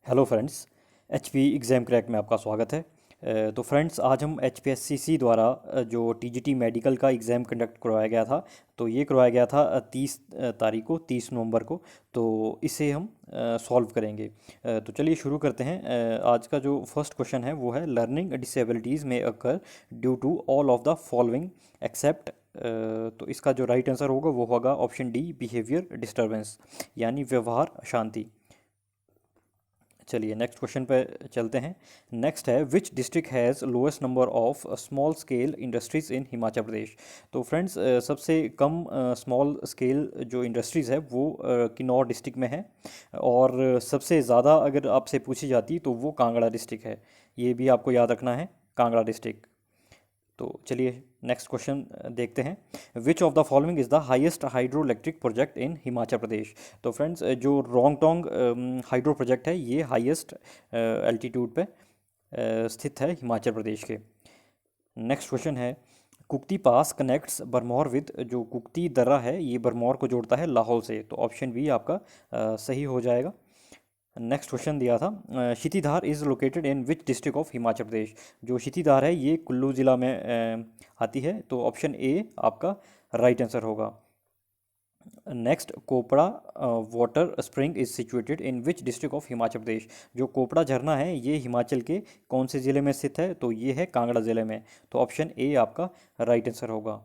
Hello friends. HP exam crack में आपका स्वागत है। तो फ्रेंड्स, आज हम एचपीएससीसी द्वारा जो टीजीटी मेडिकल का एग्ज़ाम कंडक्ट करवाया गया था, तो ये करवाया गया था 30 तारीख को, 30 नवंबर को। तो इसे हम सॉल्व करेंगे। तो चलिए शुरू करते हैं। आज का जो फर्स्ट क्वेश्चन है वो है लर्निंग डिसेबिलिटीज़ में occur due to all of the following except. तो इसका जो राइट आंसर होगा वो होगा ऑप्शन डी, बिहेवियर डिस्टर्बेंस, यानी व्यवहार अशांति। चलिए नेक्स्ट क्वेश्चन पे चलते हैं। नेक्स्ट है which district has lowest number of small scale industries in Himachal Pradesh. तो फ्रेंड्स, सबसे कम स्मॉल स्केल जो इंडस्ट्रीज़ है वो किन्नौर डिस्ट्रिक्ट में है। और सबसे ज़्यादा अगर आपसे पूछी जाती तो वो कांगड़ा डिस्ट्रिक्ट है। ये भी आपको याद रखना है, कांगड़ा डिस्ट्रिक्ट। तो चलिए नेक्स्ट क्वेश्चन देखते हैं। Which of the following is the highest hydro electric project in Himachal Pradesh. तो फ्रेंड्स, जो रोंगटोंग हाइड्रो प्रोजेक्ट है ये हाईएस्ट एल्टीट्यूड पे स्थित है हिमाचल प्रदेश के। नेक्स्ट क्वेश्चन है कुक्ति पास कनेक्ट्स बरमौर विद। जो कुक्ति दर्रा है ये बरमौर को जोड़ता है लाहौल से। तो ऑप्शन बी आपका सही हो जाएगा। नेक्स्ट क्वेश्चन दिया था Kshitidhar is located in which district of Himachal Pradesh. जो क्षितिधार है ये कुल्लू ज़िला में आती है। तो ऑप्शन ए आपका राइट आंसर होगा। Next Kopra water spring is situated in which district of Himachal Pradesh. जो कोपड़ा झरना है ये हिमाचल के कौन से ज़िले में स्थित है, तो ये है कांगड़ा ज़िले में। तो ऑप्शन ए आपका राइट आंसर होगा।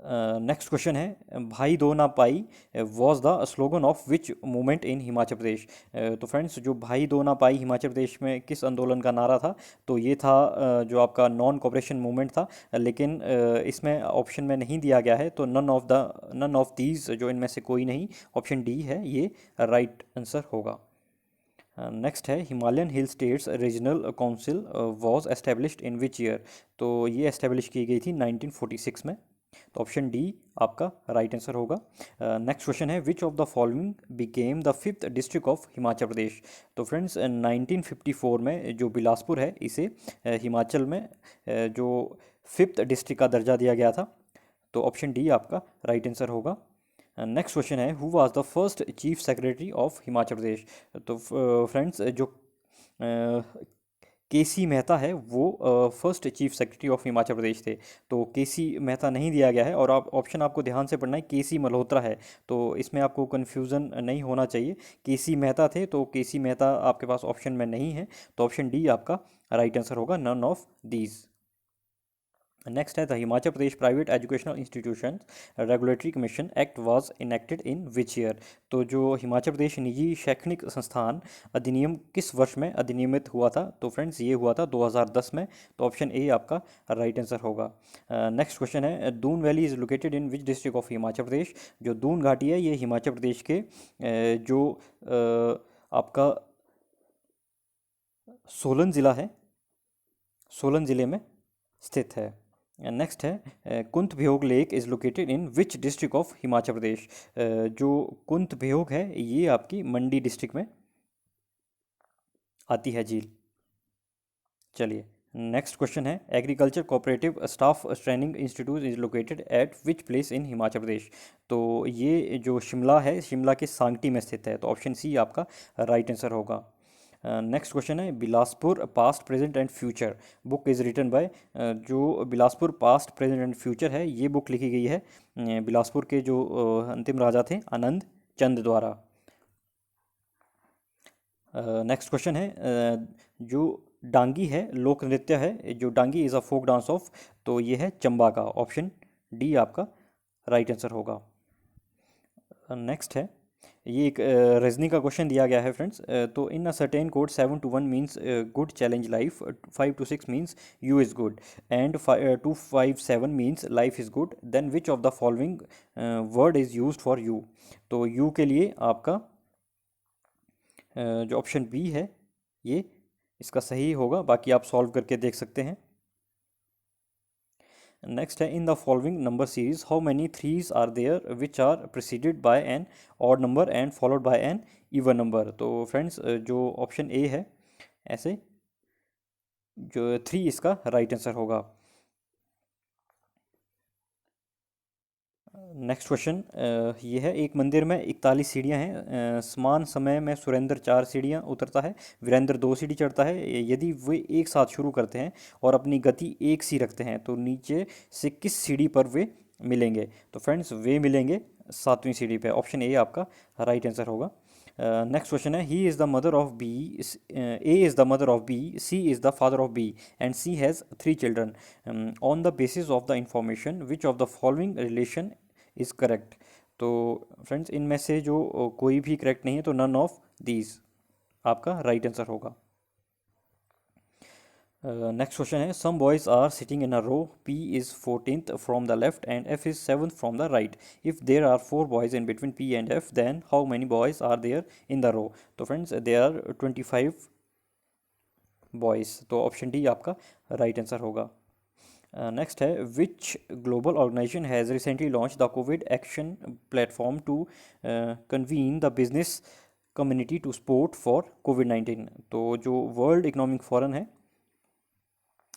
नेक्स्ट क्वेश्चन है भाई दो ना पाई was the slogan of which movement in Himachal Pradesh. तो फ्रेंड्स, जो भाई दो ना पाई हिमाचल प्रदेश में किस आंदोलन का नारा था, तो ये था जो आपका नॉन कोऑपरेशन मूवमेंट था। लेकिन इसमें ऑप्शन में नहीं दिया गया है, तो नन ऑफ दीज, जो इनमें से कोई नहीं, ऑप्शन डी है ये राइट आंसर होगा। नेक्स्ट है Himalayan hill states regional council was established in which year. तो ये एस्टेब्लिश की गई थी 1946 में। तो ऑप्शन डी आपका राइट आंसर होगा। नेक्स्ट क्वेश्चन है which of the following became the fifth district of Himachal Pradesh. तो फ्रेंड्स, 1954 में जो बिलासपुर है इसे हिमाचल में जो फिफ्थ डिस्ट्रिक्ट का दर्जा दिया गया था। तो ऑप्शन डी आपका राइट आंसर होगा। नेक्स्ट क्वेश्चन है who was the first chief secretary of Himachal Pradesh. तो फ्रेंड्स, जो के सी मेहता है वो first chief secretary of Himachal Pradesh थे। तो के सी मेहता नहीं दिया गया है, और आप ऑप्शन आपको ध्यान से पढ़ना है, के सी मल्होत्रा है। तो इसमें आपको कन्फ्यूज़न नहीं होना चाहिए। के सी मेहता थे, तो के सी मेहता आपके पास ऑप्शन में नहीं है। तो ऑप्शन डी आपका राइट आंसर होगा, नन ऑफ दीज। नेक्स्ट है the Himachal Pradesh private educational institution regulatory commission act was enacted in which year. तो जो हिमाचल प्रदेश निजी शैक्षणिक संस्थान अधिनियम किस वर्ष में अधिनियमित हुआ था, तो फ्रेंड्स ये हुआ था 2010 में। तो ऑप्शन ए आपका राइट आंसर होगा। नेक्स्ट क्वेश्चन है Doon valley is located in which district of Himachal Pradesh. जो दून घाटी है ये हिमाचल प्रदेश के जो आपका सोलन ज़िला है, सोलन ज़िले में स्थित है। नेक्स्ट है Kunt Bhayog lake is located in which district of Himachal Pradesh. जो कुंत भयोग है ये आपकी मंडी डिस्ट्रिक्ट में आती है झील। चलिए नेक्स्ट क्वेश्चन है agriculture cooperative staff training institute is located at which place in Himachal Pradesh. तो ये जो शिमला है, शिमला के सांगटी में स्थित है। तो ऑप्शन सी आपका राइट आंसर होगा। नेक्स्ट क्वेश्चन है Bilaspur past present and future book is written by. जो Bilaspur past present and future है ये बुक लिखी गई है बिलासपुर के जो अंतिम राजा थे आनंद चंद द्वारा। नेक्स्ट क्वेश्चन है जो डांगी है लोक नृत्य है, जो Dangi is a folk dance of. तो ये है चंबा का। ऑप्शन डी आपका राइट आंसर होगा। नेक्स्ट है ये एक रजनी का क्वेश्चन दिया गया है फ्रेंड्स। तो in a certain code 7 to 1 means good challenge life, 5 to 6 means you is good, and 2 5 7 means life is good, then which of the following word is use for you. तो you के लिए आपका जो option B है ये इसका सही होगा। बाकी आप सॉल्व करके देख सकते हैं। नेक्स्ट है in the following number series how many threes are there which are preceded by an odd number and followed by an even number. तो फ्रेंड्स, जो ऑप्शन ए है ऐसे जो थ्री इसका राइट आंसर होगा। नेक्स्ट क्वेश्चन ये है, एक मंदिर में 41 सीढ़ियाँ हैं, समान समय में सुरेंद्र 4 सीढ़ियाँ उतरता है, वीरेंद्र 2 सीढ़ी चढ़ता है। यदि वे एक साथ शुरू करते हैं और अपनी गति एक सी रखते हैं तो नीचे से किस सीढ़ी पर वे मिलेंगे? तो फ्रेंड्स वे मिलेंगे 7वीं सीढ़ी पे। ऑप्शन ए आपका राइट आंसर होगा। नेक्स्ट क्वेश्चन है, he is the mother of B, A is the mother of B, C is the father of B and C has 3 children. On the basis of the information which of the following relation is correct? तो friends इनमें से जो कोई भी correct नहीं है, तो none of these आपका राइट आंसर होगा। नेक्स्ट क्वेश्चन है, some boys are sitting in a row, P is 14th from the left and F is 7th from the right. If there are 4 boys in between P and F, then how many boys are there in the row? तो friends they are 25 boys. तो option D आपका right answer होगा। Next है, which global organization has recently launch the COVID action platform to convene the business community to support for कोविड-19? तो जो world economic forum है,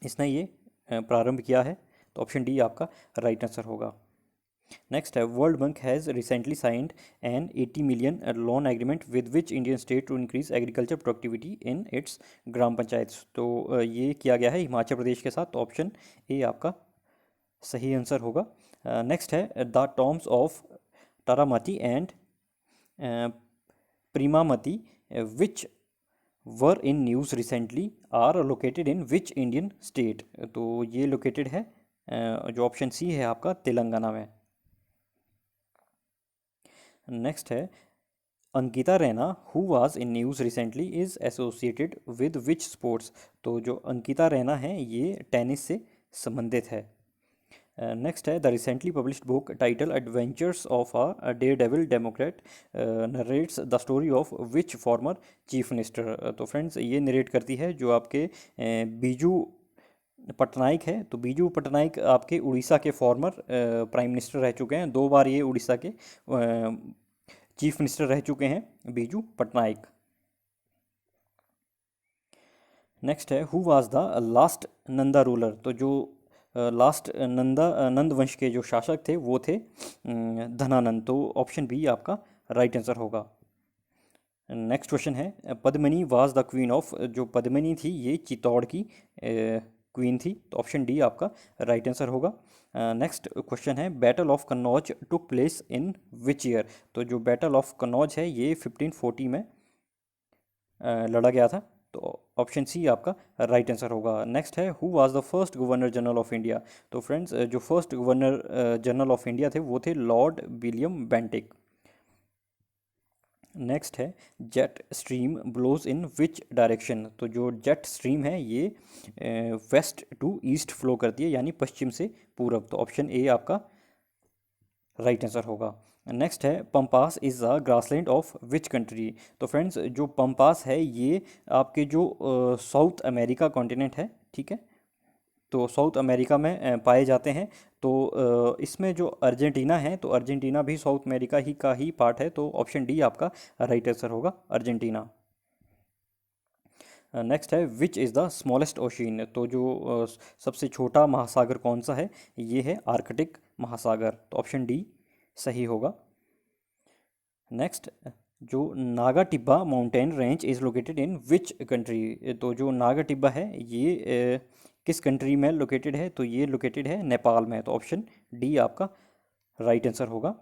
इसने ये प्रारंभ किया है। तो ऑप्शन डी आपका राइट आंसर होगा। नेक्स्ट है, World Bank has recently signed an 80 million loan agreement with which Indian state to increase agriculture productivity in its gram panchayat? तो ये किया गया है हिमाचल प्रदेश के साथ। तो ऑप्शन ए आपका सही आंसर होगा। नेक्स्ट है, the tombs of Taramati and Premamati which were in news recently are located in which Indian state? तो ये लोकेटेड है जो ऑप्शन सी है आपका तेलंगाना में। नेक्स्ट है, Ankita Raina who was in news recently is associated with which sports? तो जो अंकिता रैना है ये टेनिस से संबंधित है। नेक्स्ट है, the recently published book title adventures of a dare devil democrat narrates the story of which former chief minister? तो friends ये नरेट करती है जो आपके बीजू पटनायक है। तो बीजू पटनायक आपके उड़ीसा के फॉर्मर प्राइम मिनिस्टर रह चुके हैं। 2 बार ये उड़ीसा के चीफ मिनिस्टर रह चुके हैं, बीजू पटनायक। नेक्स्ट है, who was the last Nanda ruler? तो जो लास्ट नंद वंश के जो शासक थे वो थे धनानंद। तो ऑप्शन बी आपका राइट आंसर होगा। नेक्स्ट क्वेश्चन है, Padmini was the queen of? जो पद्मिनी थी ये चित्तौड़ की क्वीन थी। तो ऑप्शन डी आपका राइट आंसर होगा। नेक्स्ट क्वेश्चन है, battle of Kannauj took place in which year? तो जो बैटल ऑफ कन्नौज है ये 1540 में लड़ा गया था। तो ऑप्शन सी आपका राइट आंसर होगा। नेक्स्ट है, who was the first governor general of India? तो फ्रेंड्स जो first governor general of India थे वो थे लॉर्ड विलियम बेंटिक। नेक्स्ट है, jet stream blows in which direction? तो जो जेट स्ट्रीम है ये वेस्ट टू ईस्ट फ्लो करती है, यानी पश्चिम से पूरब। तो ऑप्शन ए आपका राइट आंसर होगा। नेक्स्ट है, pampas is a grassland of which country? तो फ्रेंड्स जो पंपास है ये आपके जो साउथ अमेरिका कॉन्टिनेंट है, ठीक है, तो साउथ अमेरिका में पाए जाते हैं। तो इसमें जो अर्जेंटीना है, तो अर्जेंटीना भी साउथ अमेरिका ही का ही पार्ट है। तो ऑप्शन डी आपका राइट आंसर होगा, अर्जेंटीना। नेक्स्ट है, which is the smallest ocean? तो जो सबसे छोटा महासागर कौन सा है? ये है आर्कटिक महासागर। तो ऑप्शन डी सही होगा। नेक्स्ट, जो Naga Tibba mountain range is located in which country? तो जो नागा टिब्बा है ये किस कंट्री में लोकेटेड है? तो ये लोकेटेड है नेपाल में। तो ऑप्शन डी आपका राइट आंसर होगा।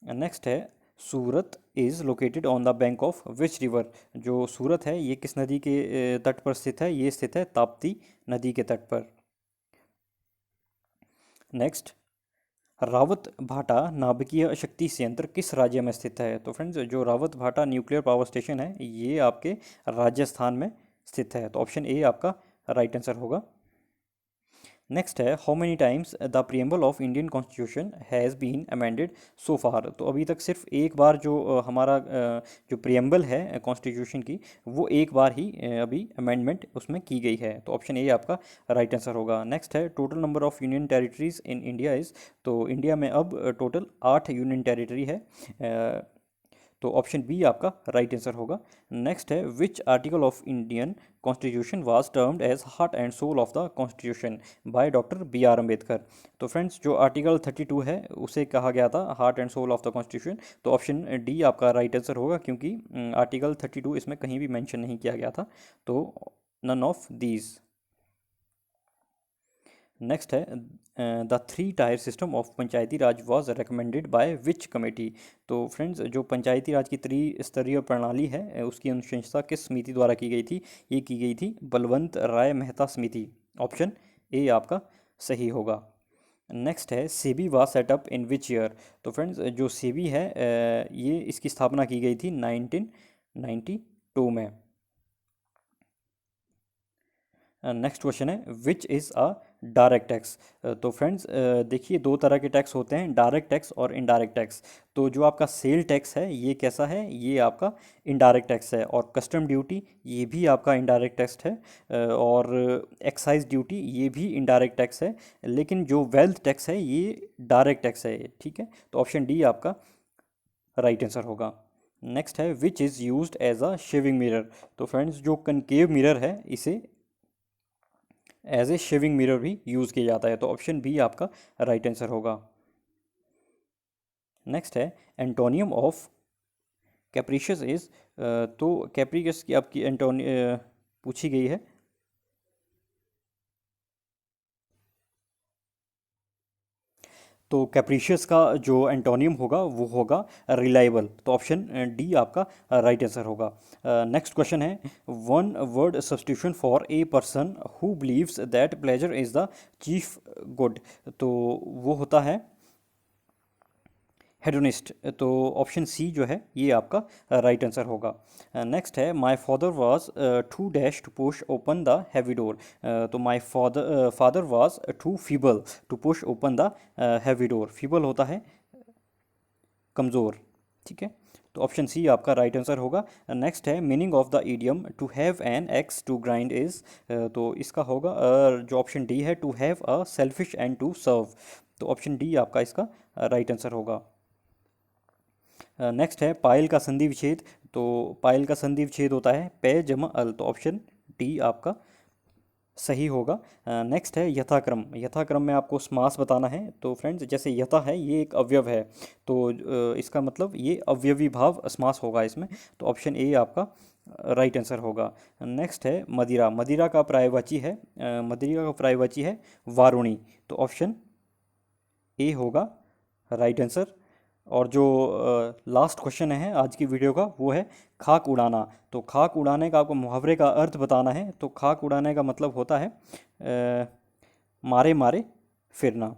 नेक्स्ट है, Surat is located on the bank of which river? जो सूरत है ये किस नदी के तट पर स्थित है? ये स्थित है ताप्ती नदी के तट पर। नेक्स्ट, रावत भाटा नाभिकीय शक्ति संयंत्र किस राज्य में स्थित है? तो फ्रेंड्स जो रावत भाटा न्यूक्लियर पावर स्टेशन है ये आपके राजस्थान में स्थित है। तो ऑप्शन ए आपका राइट आंसर होगा। नेक्स्ट है, how many times the preamble of Indian constitution has been amended so far? तो अभी तक सिर्फ एक बार जो हमारा जो प्रियम्बल है कॉन्स्टिट्यूशन की वो एक बार ही अभी अमेंडमेंट उसमें की गई है। तो ऑप्शन ए आपका राइट आंसर होगा। नेक्स्ट है, total number of union territories in India is? तो इंडिया में अब टोटल 8 यूनियन टेरिटरी है। तो ऑप्शन बी आपका राइट आंसर होगा। नेक्स्ट है which article of Indian constitution was termed as heart and soul of the constitution by doctor B R Ambedkar. तो friends जो आर्टिकल 32 है उसे कहा गया था heart and soul of the constitution. तो ऑप्शन डी आपका राइट आंसर होगा, क्योंकि आर्टिकल 32 इसमें कहीं भी मेंशन नहीं किया गया था। तो नन ऑफ दीज। नेक्स्ट है the 3 tier system of Panchayati Raj was recommended by which committee. तो फ्रेंड्स जो पंचायती राज की त्रिस्तरीय प्रणाली है उसकी अनुशंसा किस समिति द्वारा की गई थी? ये की गई थी बलवंत राय मेहता समिति। ऑप्शन ए आपका सही होगा। नेक्स्ट है SEBI was setup in which year. तो फ्रेंड्स जो सेबी है ये इसकी स्थापना की गई थी 1992 में। नेक्स्ट क्वेश्चन है which is a direct tax. तो फ्रेंड्स देखिए दो तरह के टैक्स होते हैं, डायरेक्ट टैक्स और इनडायरेक्ट टैक्स। तो जो आपका सेल टैक्स है ये कैसा है? ये आपका इनडायरेक्ट टैक्स है। और कस्टम ड्यूटी ये भी आपका इनडायरेक्ट टैक्स है। और एक्साइज ड्यूटी ये भी इनडायरेक्ट टैक्स है। लेकिन जो वेल्थ टैक्स है ये डायरेक्ट टैक्स है, ठीक है। तो ऑप्शन डी आपका राइट आंसर होगा। नेक्स्ट है which is used as a shaving mirror. तो फ्रेंड्स जो कनकेव मिरर है इसे एज ए शेविंग मिरर भी यूज़ किया जाता है। तो ऑप्शन बी आपका राइट आंसर होगा। नेक्स्ट है एंटोनियम ऑफ कैप्रिशियस इज। तो कैप्रिशियस की आपकी एंटोनी पूछी गई है। तो कैप्रिशियस का जो एंटोनियम होगा वो होगा रिलायबल। तो ऑप्शन डी आपका राइट आंसर होगा। नेक्स्ट क्वेश्चन है one word substitution for a person who believes that pleasure is the chief good. तो वो होता है हेडोनिस्ट। तो ऑप्शन सी जो है ये आपका राइट आंसर होगा। नेक्स्ट है my father was too dash to push open the heavy door. तो my father was too feeble to push open the heavy door. Feeble होता है कमज़ोर, ठीक है। तो ऑप्शन सी आपका राइट आंसर होगा। नेक्स्ट है meaning of the idiom to have an axe to grind is. तो इसका होगा जो ऑप्शन डी है to have a selfish and to serve. तो ऑप्शन डी आपका इसका राइट आंसर होगा। नेक्स्ट है पायल का संधि विच्छेद। तो पायल का संधि विच्छेद होता है पे जमा अल। तो ऑप्शन डी आपका सही होगा। नेक्स्ट है यथाक्रम। यथाक्रम में आपको समास बताना है। तो फ्रेंड्स जैसे यथा है ये एक अवयव है, तो इसका मतलब ये अवयवी भाव समास होगा इसमें। तो ऑप्शन ए आपका राइट आंसर होगा। नेक्स्ट है मदिरा। मदिरा का पर्यायवाची है मदिरा का पर्यायवाची है वारुणी। तो ऑप्शन ए होगा राइट आंसर। और जो लास्ट क्वेश्चन है आज की वीडियो का वो है खाक उड़ाना। तो खाक उड़ाने का आपको मुहावरे का अर्थ बताना है। तो खाक उड़ाने का मतलब होता है मारे मारे फिरना।